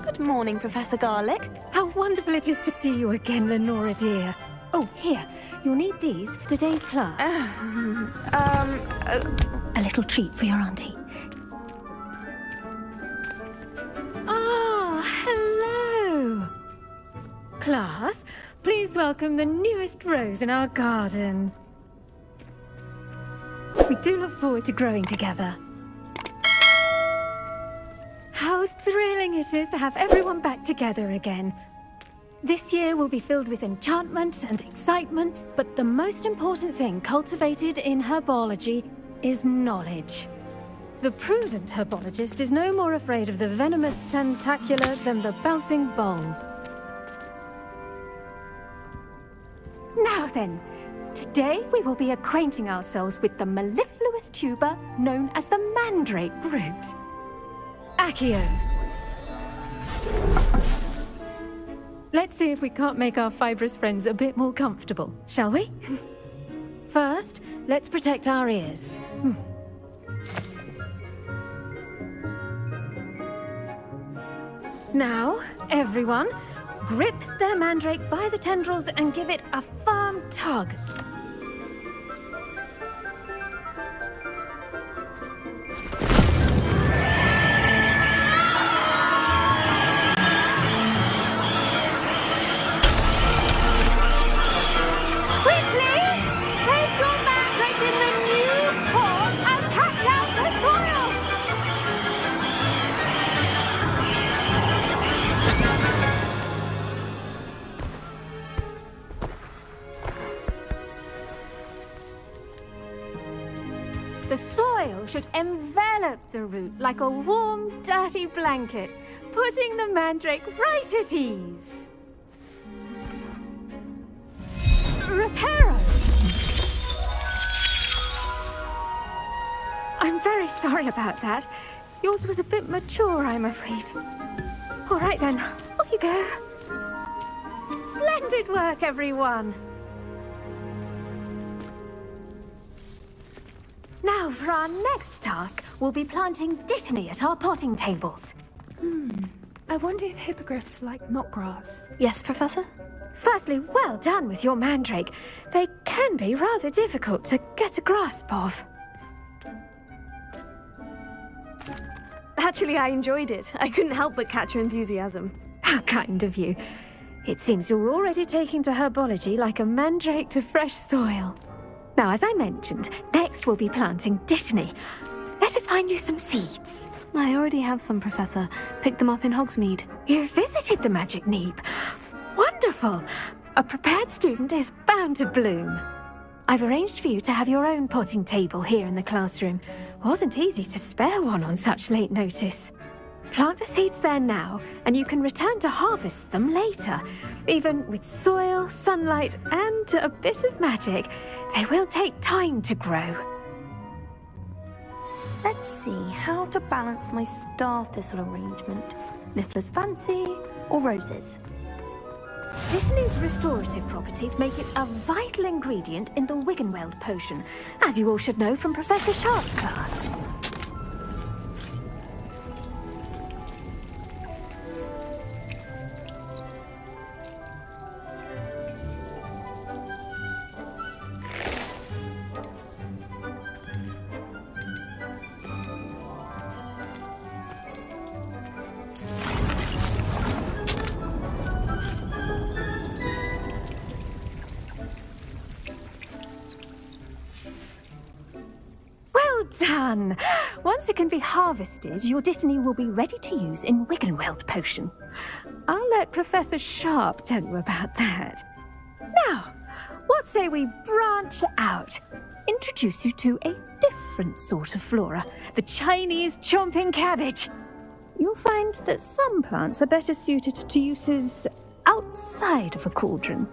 Good morning, Professor Garlick. How wonderful it is to see you again, Lenora dear. Oh, here, you'll need these for today's class. A little treat for your auntie. Ah, hello! Class, please welcome the newest rose in our garden. We do look forward to growing together. How thrilling it is to have everyone back together again. This year will be filled with enchantment and excitement, but the most important thing cultivated in herbology is knowledge. The prudent herbologist is no more afraid of the venomous tentacula than the bouncing bulb. Now then, today we will be acquainting ourselves with the mellifluous tuber known as the mandrake root. Accio. Let's see if we can't make our fibrous friends a bit more comfortable, shall we? First, let's protect our ears. Now, everyone, grip their mandrake by the tendrils and give it a firm tug. The soil should envelop the root like a warm, dirty blanket, putting the mandrake right at ease. Reparo! I'm very sorry about that. Yours was a bit mature, I'm afraid. All right then, off you go. Splendid work, everyone! Now, for our next task, we'll be planting dittany at our potting tables. I wonder if hippogriffs like knotgrass. Yes, Professor? Firstly, well done with your mandrake. They can be rather difficult to get a grasp of. Actually, I enjoyed it. I couldn't help but catch your enthusiasm. How kind of you. It seems you're already taking to herbology like a mandrake to fresh soil. Now, as I mentioned, next we'll be planting dittany. Let us find you some seeds. I already have some, Professor. Picked them up in Hogsmeade. You visited the Magic Neep. Wonderful! A prepared student is bound to bloom. I've arranged for you to have your own potting table here in the classroom. Wasn't easy to spare one on such late notice. Plant the seeds there now, and you can return to harvest them later. Even with soil, sunlight, and a bit of magic, they will take time to grow. Let's see how to balance my star thistle arrangement. Niffler's fancy or roses? Dittany's restorative properties make it a vital ingredient in the Wiggenweld potion, as you all should know from Professor Sharp's class. Done! Once it can be harvested, your dittany will be ready to use in Wiggenweld potion. I'll let Professor Sharp tell you about that. Now, what say we branch out? Introduce you to a different sort of flora, the Chinese chomping cabbage. You'll find that some plants are better suited to uses outside of a cauldron.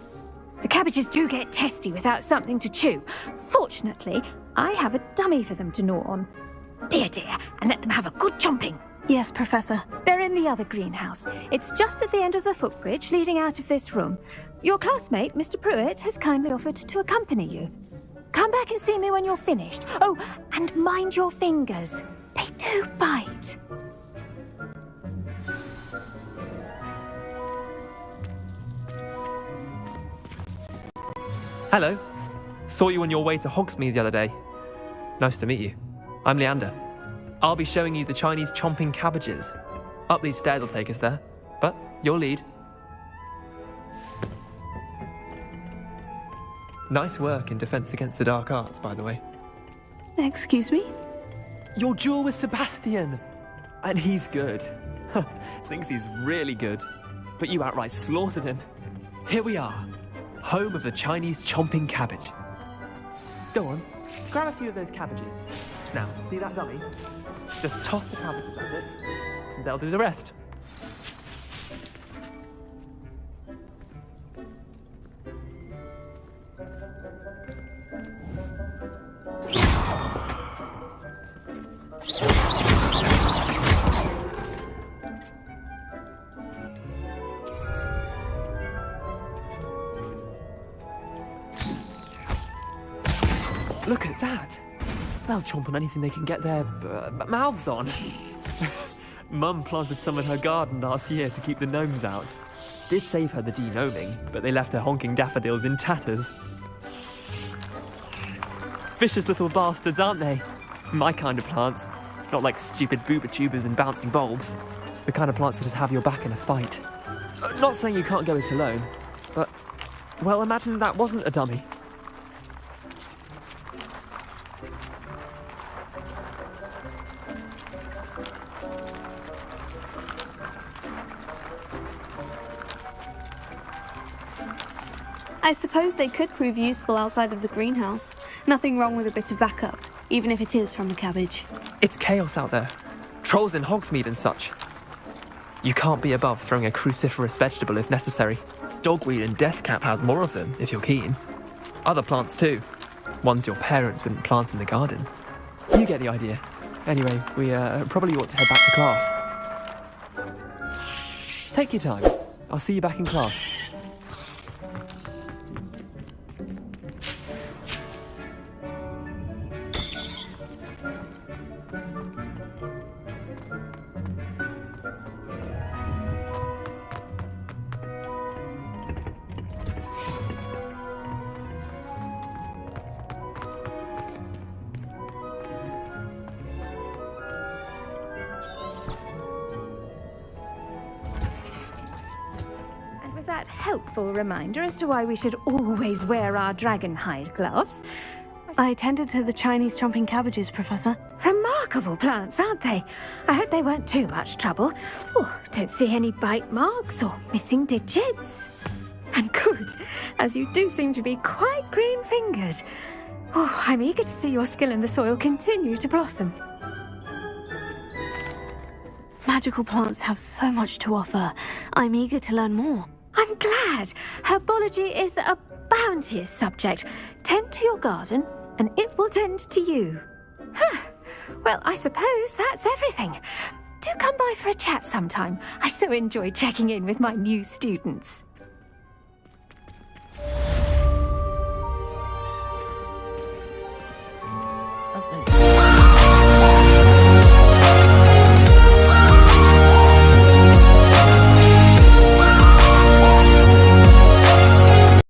The cabbages do get testy without something to chew. Fortunately, I have a dummy for them to gnaw on. Be a dear and let them have a good chomping. Yes, Professor. They're in the other greenhouse. It's just at the end of the footbridge leading out of this room. Your classmate, Mr. Pruitt, has kindly offered to accompany you. Come back and see me when you're finished. Oh, and mind your fingers. They do bite. Hello. Saw you on your way to Hogsmeade the other day. Nice to meet you. I'm Leander. I'll be showing you the Chinese chomping cabbages. Up these stairs will take us there, but your lead. Nice work in Defense Against the Dark Arts, by the way. Excuse me? Your duel with Sebastian! And he's good. Thinks he's really good. But you outright slaughtered him. Here we are, home of the Chinese chomping cabbage. Go on, grab a few of those cabbages. Now, see that dummy? Just toss the cabbages at it, and they'll do the rest. Look at that! They'll chomp on anything they can get their mouths on. Mum planted some in her garden last year to keep the gnomes out. Did save her the de-gnoming, but they left her honking daffodils in tatters. Vicious little bastards, aren't they? My kind of plants. Not like stupid booba tubers and bouncing bulbs. The kind of plants that just have your back in a fight. Not saying you can't go it alone, but, well, imagine that wasn't a dummy. I suppose they could prove useful outside of the greenhouse. Nothing wrong with a bit of backup, even if it is from the cabbage. It's chaos out there. Trolls in Hogsmeade and such. You can't be above throwing a cruciferous vegetable if necessary. Dogweed and deathcap has more of them, if you're keen. Other plants too. Ones your parents wouldn't plant in the garden. You get the idea. Anyway, we probably ought to head back to class. Take your time. I'll see you back in class. That helpful reminder as to why we should always wear our dragon hide gloves. I attended to the Chinese chomping cabbages, Professor. Remarkable plants, aren't they? I hope they weren't too much trouble. Oh, don't see any bite marks or missing digits. And good, as you do seem to be quite green-fingered. Oh, I'm eager to see your skill in the soil continue to blossom. Magical plants have so much to offer. I'm eager to learn more. I'm glad. Herbology is a bounteous subject. Tend to your garden, and it will tend to you. Well, I suppose that's everything. Do come by for a chat sometime. I so enjoy checking in with my new students.